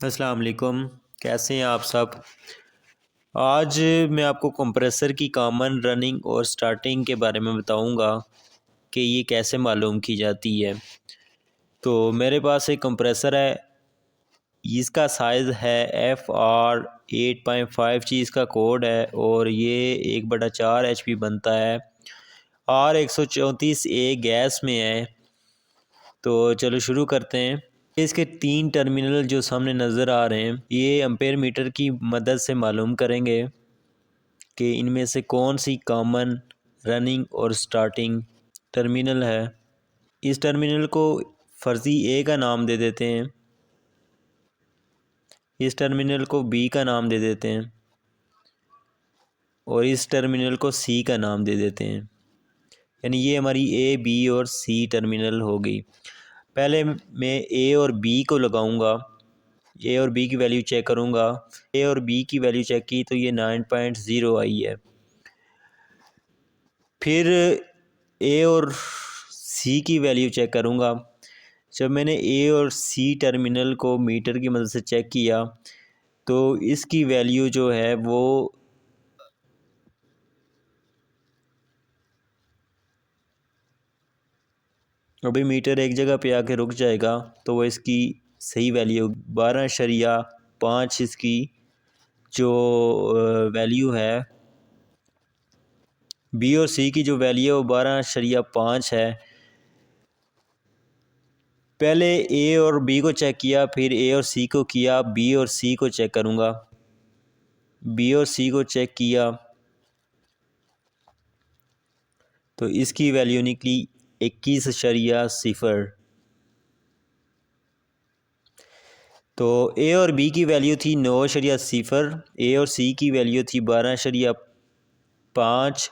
अस्सलाम वालेकुम। कैसे हैं आप सब। आज मैं आपको कंप्रेसर की कॉमन रनिंग और स्टार्टिंग के बारे में बताऊंगा कि ये कैसे मालूम की जाती है। तो मेरे पास एक कंप्रेसर है, इसका साइज़ है FR8.5G इसका कोड है और ये 1/4 HP बनता है। R134A गैस में है। तो चलो शुरू करते हैं। इसके 3 टर्मिनल जो सामने नज़र आ रहे हैं ये एम्पेयर मीटर की मदद से मालूम करेंगे कि इनमें से कौन सी कॉमन रनिंग और स्टार्टिंग टर्मिनल है। इस टर्मिनल को फर्जी ए का नाम दे देते हैं, इस टर्मिनल को बी का नाम दे देते हैं और इस टर्मिनल को सी का नाम दे देते हैं। यानी ये हमारी ए, बी और सी टर्मिनल हो गई। पहले मैं ए और बी को लगाऊंगा, ए और बी की वैल्यू चेक करूंगा। ए और बी की वैल्यू चेक की तो ये 9.0 आई है। फिर ए और सी की वैल्यू चेक करूंगा। जब मैंने ए और सी टर्मिनल को मीटर की मदद से चेक किया तो इसकी वैल्यू जो है वो अभी मीटर एक जगह पे आके रुक जाएगा तो वो इसकी सही वैल्यू 12.5 इसकी जो वैल्यू है। बी और सी की जो वैल्यू है वो 12.5 है। पहले ए और बी को चेक किया, फिर ए और सी को किया, बी और सी को चेक करूँगा। बी और सी को चेक किया तो इसकी वैल्यू निकली 21.0। तो ए और बी की वैल्यू थी 9.0, ए और सी की वैल्यू थी 12.5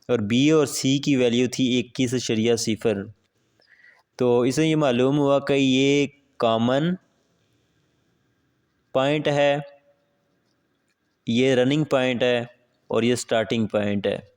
और बी और सी की वैल्यू थी 21.0। तो इससे ये मालूम हुआ कि ये कॉमन पॉइंट है, ये रनिंग पॉइंट है और ये स्टार्टिंग पॉइंट है।